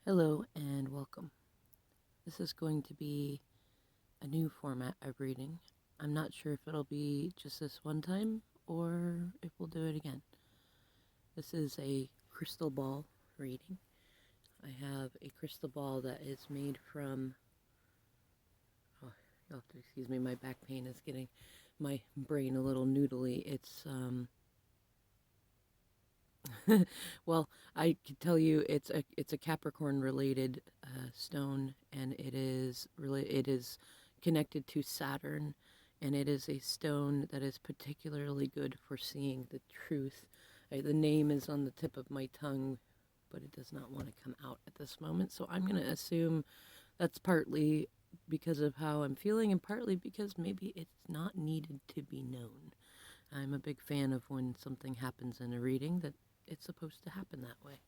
Hello and welcome. This is going to be a new format of reading. I'm not sure if it'll be just this one time or if we'll do it again. This is a crystal ball reading. I have a crystal ball that is made from, you'll have to excuse me, my back pain is getting my brain a little noodly. It's well, I can tell you it's a Capricorn related stone, and it is connected to Saturn, and it is a stone that is particularly good for seeing the truth. The name is on the tip of my tongue, but it does not want to come out at this moment. So I'm going to assume that's partly because of how I'm feeling, and partly because maybe it's not needed to be known. I'm a big fan of when something happens in a reading that it's supposed to happen that way.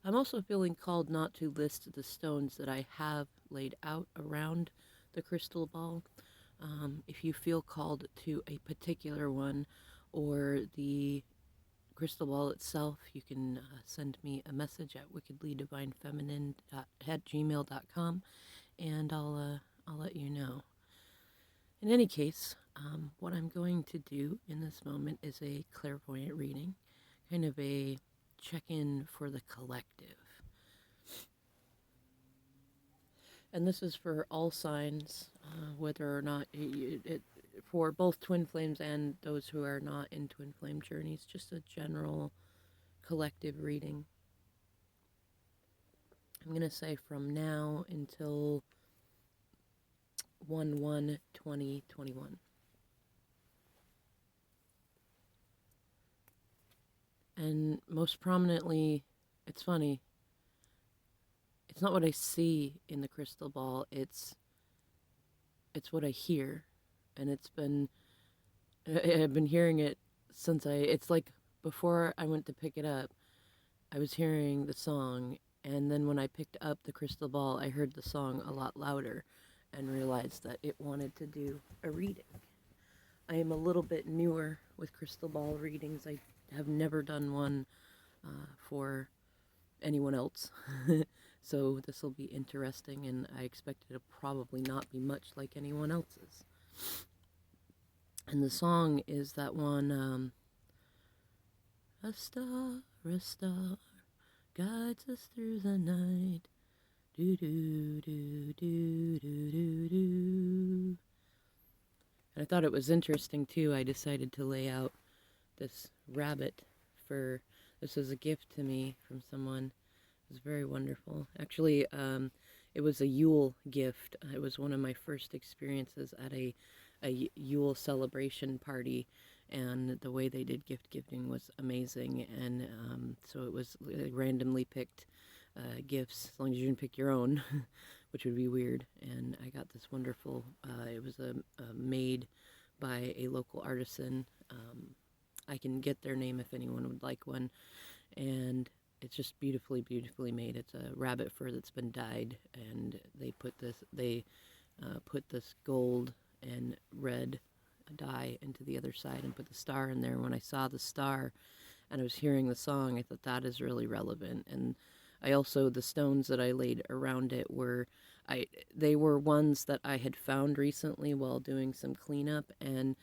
I'm also feeling called not to list the stones that I have laid out around the crystal ball. If you feel called to a particular one or the crystal ball itself, you can send me a message at WickedlyDivineFeminine@gmail.com, and I'll let you know. In any case, what I'm going to do in this moment is a clairvoyant reading, kind of a check-in for the collective. And this is for all signs, whether or not for both twin flames and those who are not in twin flame journeys, just a general collective reading. I'm going to say from now until 1/1/2021. And most prominently, it's funny, it's not what I see in the crystal ball, it's what I hear. And I've been hearing it since it's like before I went to pick it up, I was hearing the song, and then when I picked up the crystal ball, I heard the song a lot louder and realized that it wanted to do a reading. I am a little bit newer with crystal ball readings. I have never done one for anyone else. So this will be interesting, and I expect it to probably not be much like anyone else's. And the song is that one, a star guides us through the night. Do do do do do do do. And I thought it was interesting too. I decided to lay out this rabbit this was a gift to me from someone. It was very wonderful. Actually, it was a Yule gift. It was one of my first experiences at a Yule celebration party, and the way they did gift giving was amazing. And so it was randomly picked gifts, as long as you didn't pick your own, which would be weird. And I got this wonderful, it was made by a local artisan. I can get their name if anyone would like one. And it's just beautifully, beautifully made. It's a rabbit fur that's been dyed, and they put this gold and red dye into the other side and put the star in there. When I saw the star and I was hearing the song, I thought that is really relevant. And I also, the stones that I laid around it they were ones that I had found recently while doing some cleanup, and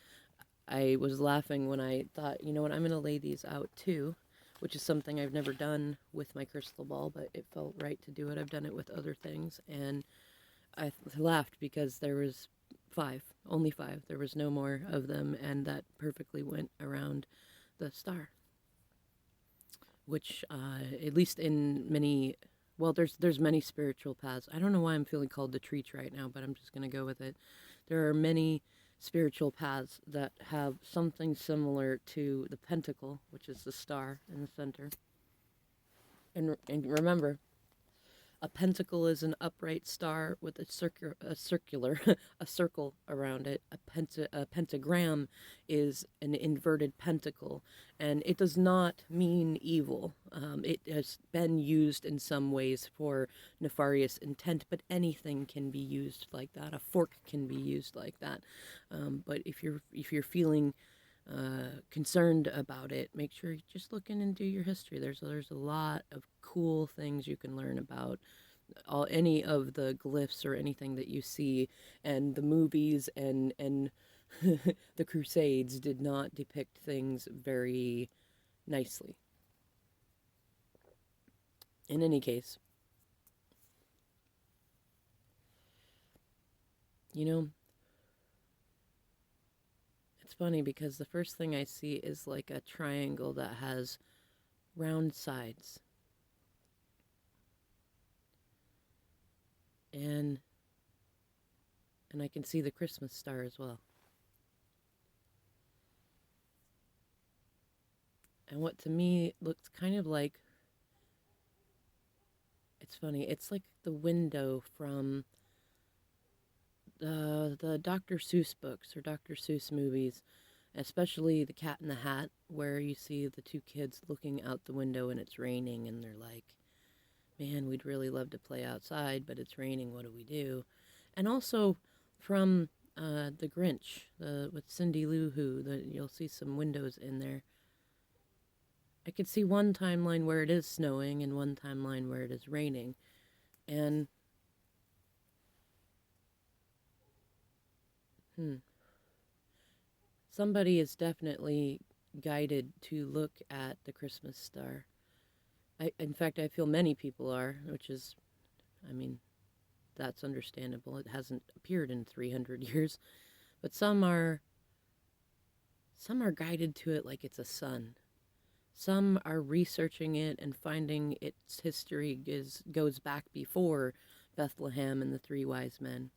I was laughing when I thought, you know what, I'm going to lay these out too, which is something I've never done with my crystal ball, but it felt right to do it. I've done it with other things, and I laughed because there was only five. There was no more of them, and that perfectly went around the star, which, at least in many, well, there's many spiritual paths. I don't know why I'm feeling called to preach right now, but I'm just going to go with it. There are many spiritual paths that have something similar to the pentacle, which is the star in the center. And remember, a pentacle is an upright star with a circular a circle around it. A pentagram is an inverted pentacle, and it does not mean evil. It has been used in some ways for nefarious intent, but anything can be used like that. A fork can be used like that. But if you're feeling concerned about it, make sure you just look in and do your history. There's a lot of cool things you can learn about any of the glyphs or anything that you see, and the movies and the Crusades did not depict things very nicely. In any case, you know, it's funny because the first thing I see is like a triangle that has round sides. And I can see the Christmas star as well. And what to me looks kind of like, it's funny, it's like the window from the Dr. Seuss books or Dr. Seuss movies, especially The Cat in the Hat, where you see the two kids looking out the window and it's raining and they're like, man, we'd really love to play outside, but it's raining, what do we do? And also from The Grinch, with Cindy Lou Who, you'll see some windows in there. I could see one timeline where it is snowing and one timeline where it is raining. And somebody is definitely guided to look at the Christmas star. In fact, I feel many people are, which is, I mean, that's understandable. It hasn't appeared in 300 years, but some are guided to it like it's a sun. Some are researching it and finding its history goes back before Bethlehem and the three wise men.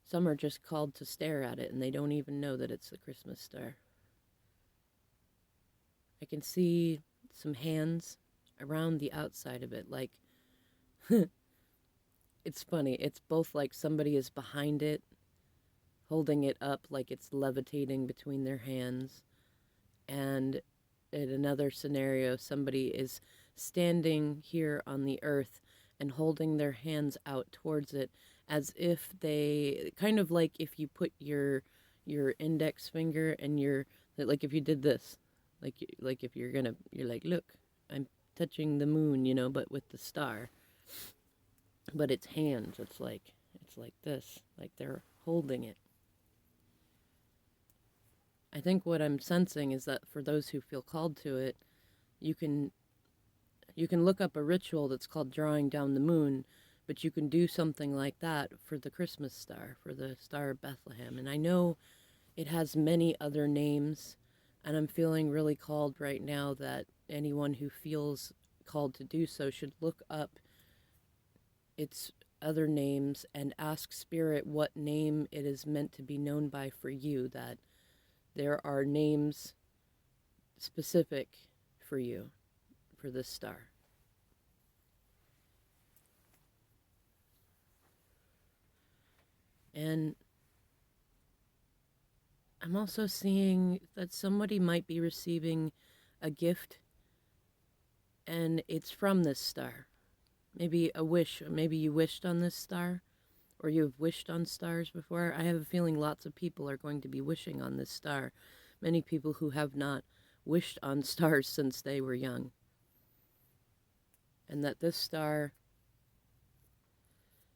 Some are just called to stare at it and they don't even know that it's the Christmas star. I can see some hands around the outside of it, like it's funny. It's both like somebody is behind it, holding it up like it's levitating between their hands, and in another scenario, somebody is standing here on the earth and holding their hands out towards it as if they, kind of like if you put your index finger and like if you did this, like if you're like, look, I'm touching the moon, but with the star. But it's hands. It's like this, like they're holding it. I think what I'm sensing is that for those who feel called to it, you can look up a ritual that's called drawing down the moon, but you can do something like that for the Christmas star, for the Star of Bethlehem. And I know it has many other names, and I'm feeling really called right now that anyone who feels called to do so should look up its other names and ask Spirit what name it is meant to be known by for you, that there are names specific for you, for this star. And I'm also seeing that somebody might be receiving a gift and it's from this star. Maybe a wish, maybe you wished on this star, or you've wished on stars before. I have a feeling lots of people are going to be wishing on this star. Many people who have not wished on stars since they were young. And that this star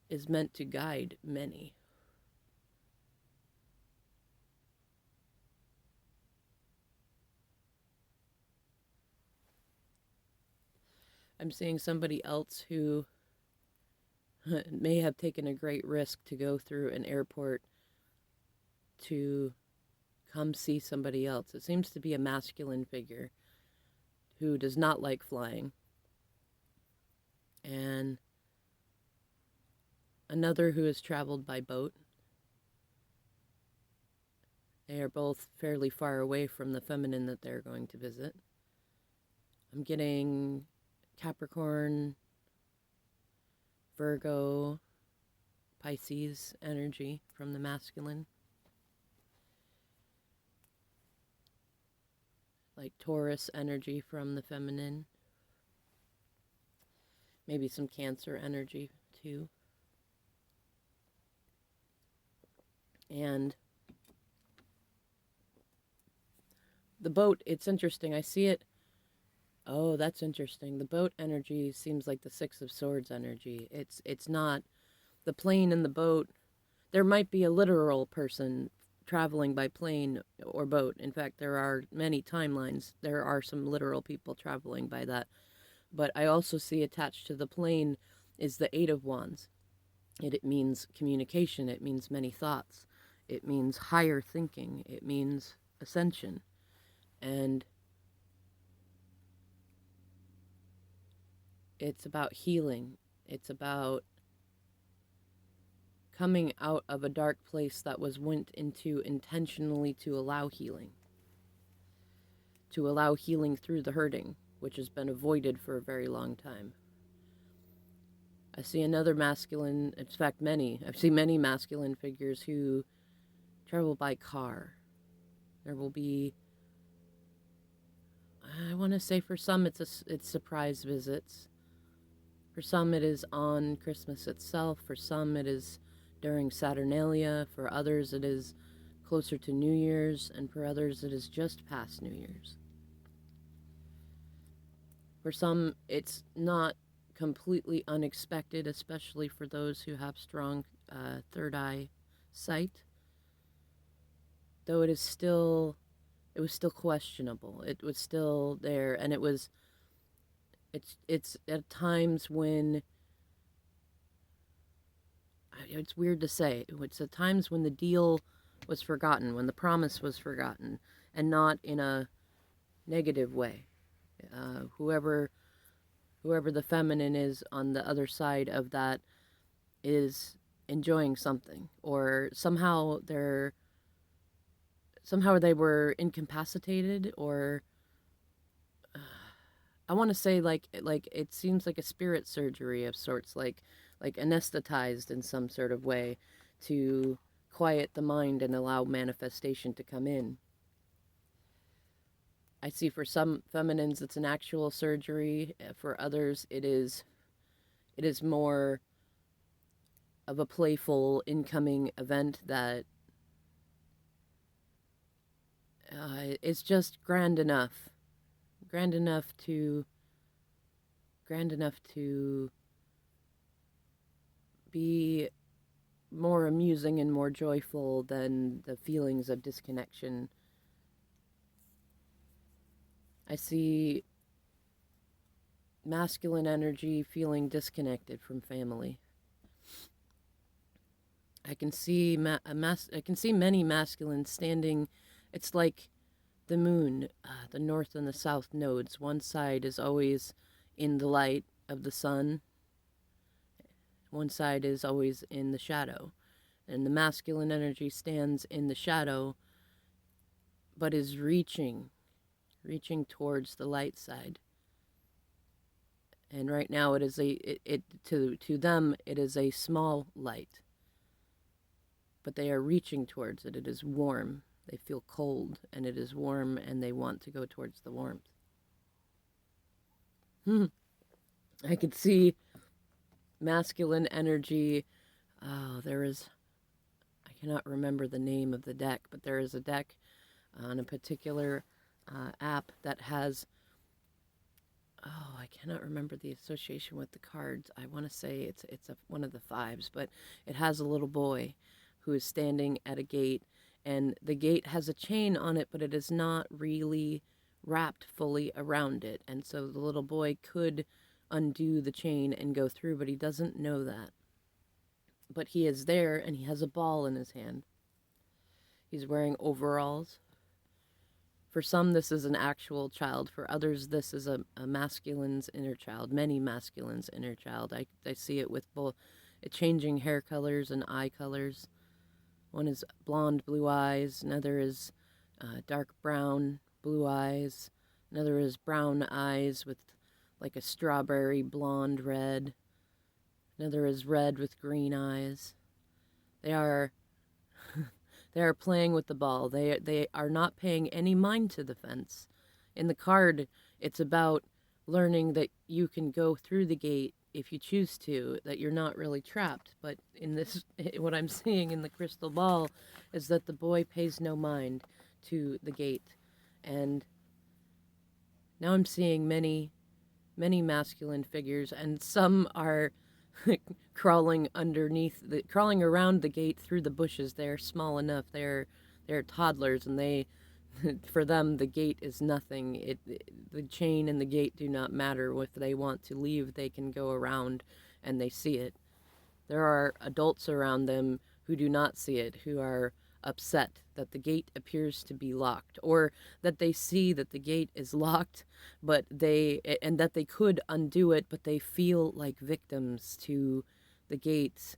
is meant to guide many. I'm seeing somebody else who may have taken a great risk to go through an airport to come see somebody else. It seems to be a masculine figure who does not like flying. And another who has traveled by boat. They are both fairly far away from the feminine that they're going to visit. I'm getting Capricorn, Virgo, Pisces energy from the masculine. Like Taurus energy from the feminine. Maybe some Cancer energy too. And The boat, it's interesting. I see it. Oh, that's interesting. The boat energy seems like the Six of Swords energy. It's not the plane and the boat. There might be a literal person traveling by plane or boat. In fact, there are many timelines. There are some literal people traveling by that. But I also see attached to the plane is the Eight of Wands. It means communication. It means many thoughts. It means higher thinking. It means ascension. And it's about healing. It's about coming out of a dark place that was went into intentionally to allow healing. To allow healing through the hurting, which has been avoided for a very long time. I see another masculine, in fact I've seen many masculine figures who travel by car. There will be, I want to say for some it's surprise visits. For some it is on Christmas itself. For some it is during Saturnalia. For others it is closer to New Year's. And for others it is just past New Year's. For some it's not completely unexpected, especially for those who have strong third eye sight. Though it was still questionable. It was still there, and it's at times when, it's weird to say, it's at times when the deal was forgotten, when the promise was forgotten, and not in a negative way. Whoever the feminine is on the other side of that is enjoying something, or somehow they were incapacitated, or I want to say like it seems like a spirit surgery of sorts, like anesthetized in some sort of way to quiet the mind and allow manifestation to come in. I see for some feminines it's an actual surgery. For others it is more of a playful incoming event that it's just grand enough to be more amusing and more joyful than the feelings of disconnection. I see masculine energy feeling disconnected from family. I can see many masculines standing. It's like the moon, the north and the south nodes. One side is always in the light of the sun. One side is always in the shadow. And the masculine energy stands in the shadow, but is reaching towards the light side. And right now it is to them it is a small light. But they are reaching towards it. It is warm. They feel cold, and it is warm, and they want to go towards the warmth. I could see masculine energy. I cannot remember the name of the deck, but there is a deck on a particular app that has, I cannot remember the association with the cards. I want to say it's one of the fives, but it has a little boy who is standing at a gate, and the gate has a chain on it, but it is not really wrapped fully around it. And so the little boy could undo the chain and go through, but he doesn't know that. But he is there, and he has a ball in his hand. He's wearing overalls. For some, this is an actual child. For others, this is a masculine's inner child, many masculines' inner child. I see it with both changing hair colors and eye colors. One is blonde, blue eyes. Another is dark brown, blue eyes. Another is brown eyes with like a strawberry blonde red. Another is red with green eyes. They are playing with the ball. They are not paying any mind to the fence. In the card, it's about learning that you can go through the gate if you choose to, that you're not really trapped. But in this, what I'm seeing in the crystal ball is that the boy pays no mind to the gate. And now I'm seeing many masculine figures, and some are crawling crawling around the gate through the bushes. They're small enough. They're toddlers, and they, for them, the gate is nothing. The chain and the gate do not matter. If they want to leave, they can go around, and they see it. There are adults around them who do not see it, who are upset that the gate appears to be locked, or that they see that the gate is locked, and that they could undo it, but they feel like victims to the gates,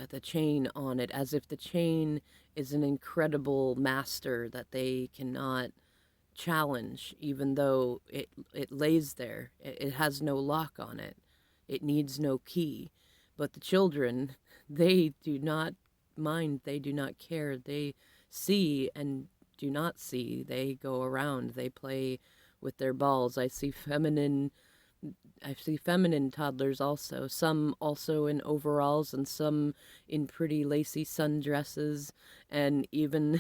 the chain on it, as if the chain is an incredible master that they cannot challenge, even though it lays there. It has no lock on it. It needs no key. But the children, they do not mind. They do not care. They see and do not see. They go around. They play with their balls. I see feminine toddlers also, some also in overalls and some in pretty lacy sundresses, and even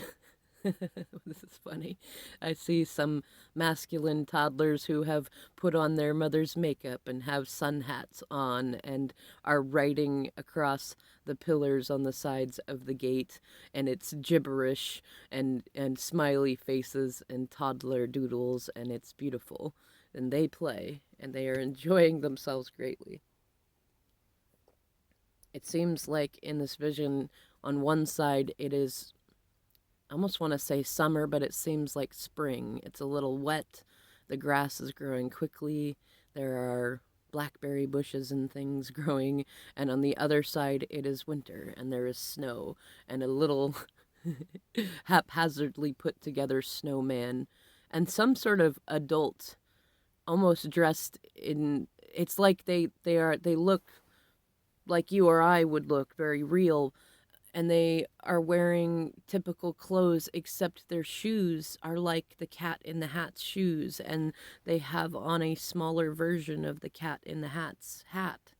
this is funny. I see some masculine toddlers who have put on their mother's makeup and have sun hats on and are writing across the pillars on the sides of the gate, and it's gibberish and smiley faces and toddler doodles, and it's beautiful. And they play, and they are enjoying themselves greatly. It seems like in this vision, on one side, it is, I almost want to say summer, but it seems like spring. It's a little wet. The grass is growing quickly. There are blackberry bushes and things growing. And on the other side, it is winter, and there is snow, and a little haphazardly put together snowman, and some sort of adult, almost dressed in. It's like they look like you or I would look, very real, and they are wearing typical clothes, except their shoes are like the Cat in the Hat's shoes, and they have on a smaller version of the Cat in the Hat's hat.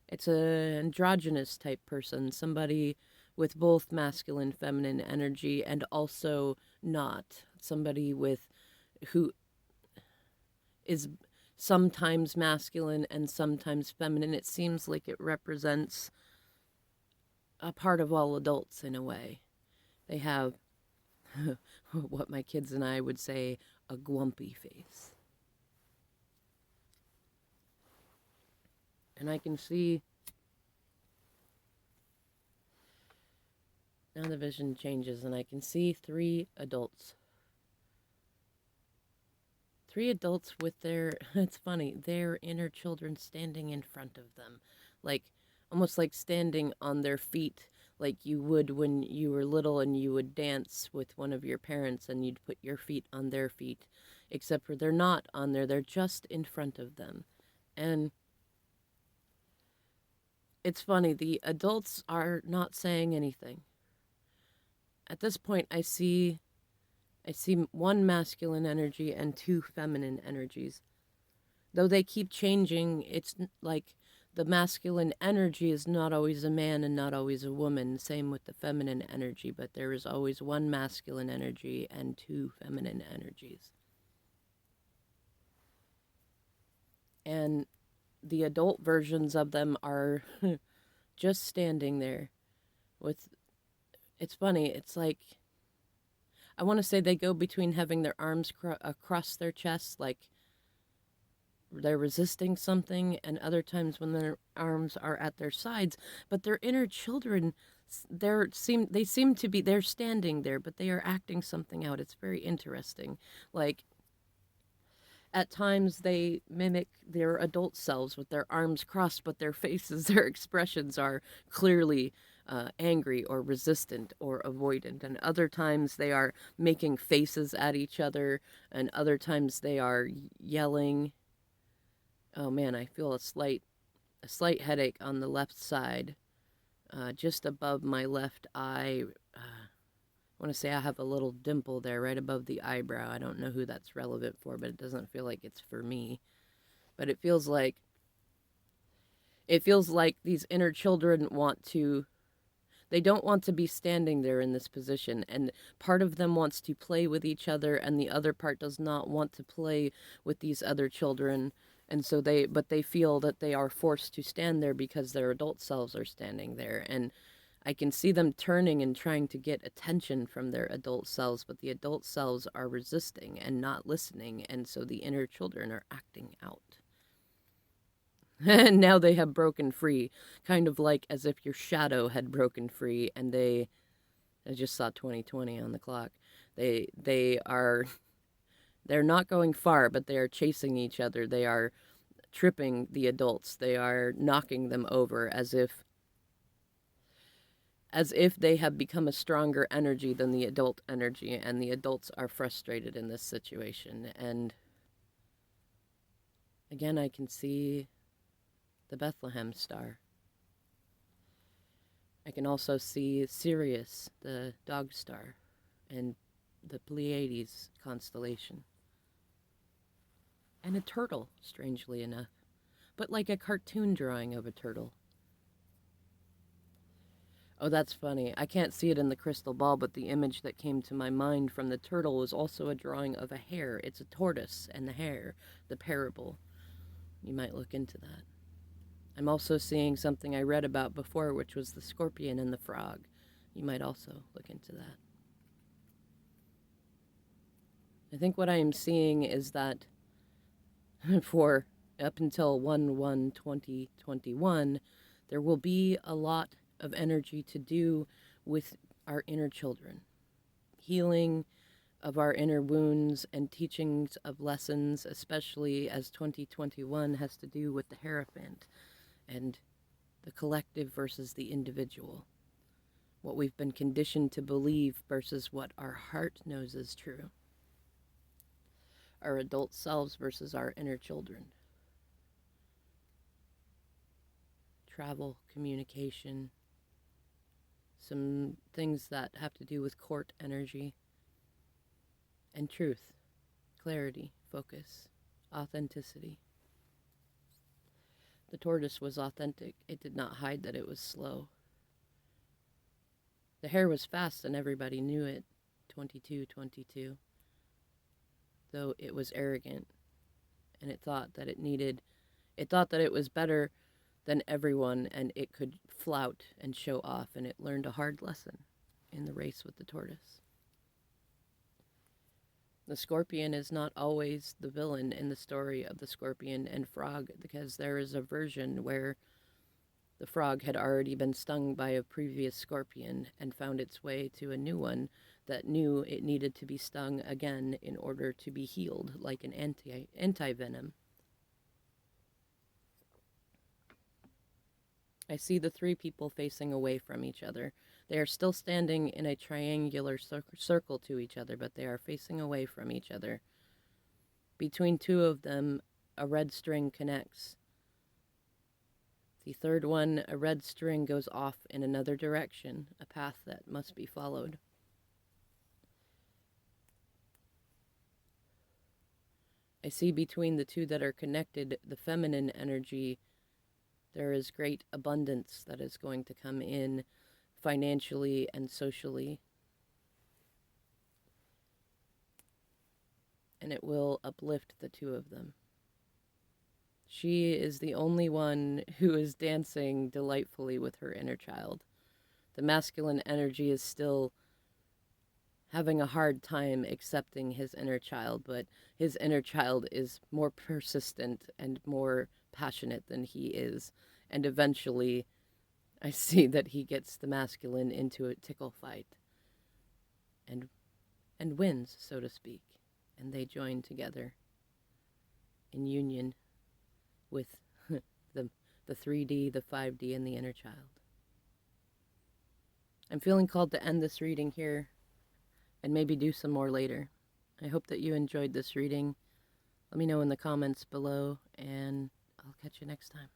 It's an androgynous type person, somebody with both masculine, feminine energy, and also not. Somebody who is sometimes masculine and sometimes feminine. It seems like it represents a part of all adults in a way. They have what my kids and I would say, a glumpy face. And I can see, now the vision changes, and I can see three adults. Three adults with their, it's funny, their inner children standing in front of them. Like, almost like standing on their feet, like you would when you were little and you would dance with one of your parents and you'd put your feet on their feet, except for they're not on there, they're just in front of them. And it's funny, the adults are not saying anything. At this point, I see one masculine energy and two feminine energies. Though they keep changing, it's like the masculine energy is not always a man and not always a woman. Same with the feminine energy, but there is always one masculine energy and two feminine energies. And the adult versions of them are just standing there with, it's funny, it's like, I want to say they go between having their arms across their chests, like they're resisting something, and other times when their arms are at their sides. But their inner children, they're standing there, but they are acting something out. It's very interesting. Like, at times they mimic their adult selves with their arms crossed, but their faces, their expressions are clearly angry or resistant or avoidant. And other times they are making faces at each other, and other times they are yelling. Oh man, I feel a slight headache on the left side, just above my left eye. I want to say I have a little dimple there right above the eyebrow. I don't know who that's relevant for, but it doesn't feel like it's for me. But it feels like these inner children want to, They don't want to be standing there in this position, and part of them wants to play with each other, and the other part does not want to play with these other children. And so they feel that they are forced to stand there because their adult selves are standing there. And I can see them turning and trying to get attention from their adult selves, but the adult selves are resisting and not listening, and so the inner children are acting out. And now they have broken free, kind of like as if your shadow had broken free, and I just saw 2020 on the clock. They're not going far, but they are chasing each other. They are tripping the adults. They are knocking them over as if they have become a stronger energy than the adult energy, and the adults are frustrated in this situation. And again, I can see the Bethlehem star. I can also see Sirius, the dog star, and the Pleiades constellation. And a turtle, strangely enough, but like a cartoon drawing of a turtle. Oh, that's funny. I can't see it in the crystal ball, but the image that came to my mind from the turtle was also a drawing of a hare. It's a tortoise and the hare, the parable. You might look into that. I'm also seeing something I read about before, which was the scorpion and the frog. You might also look into that. I think what I am seeing is that for up until 1/1/2021, there will be a lot of energy to do with our inner children. Healing of our inner wounds and teachings of lessons, especially as 2021 has to do with the Hierophant and the collective versus the individual. What we've been conditioned to believe versus what our heart knows is true. Our adult selves versus our inner children. Travel, communication, some things that have to do with court energy, and truth, clarity, focus, authenticity. The tortoise was authentic. It did not hide that it was slow. The hare was fast and everybody knew it, 2222, though it was arrogant, and it thought that it was better than everyone, and it could flout and show off, and it learned a hard lesson in the race with the tortoise. The scorpion is not always the villain in the story of the scorpion and frog, because there is a version where the frog had already been stung by a previous scorpion and found its way to a new one that knew it needed to be stung again in order to be healed, like an anti-venom. I see the three people facing away from each other. They are still standing in a triangular circle to each other, but they are facing away from each other. Between two of them, a red string connects. The third one, a red string goes off in another direction, a path that must be followed. I see between the two that are connected, the feminine energy. There is great abundance that is going to come in financially and socially. And it will uplift the two of them. She is the only one who is dancing delightfully with her inner child. The masculine energy is still having a hard time accepting his inner child, but his inner child is more persistent and more passionate than he is. And eventually, I see that he gets the masculine into a tickle fight and wins, so to speak. And they join together in union with the 3D, the 5D, and the inner child. I'm feeling called to end this reading here and maybe do some more later. I hope that you enjoyed this reading. Let me know in the comments below, and I'll catch you next time.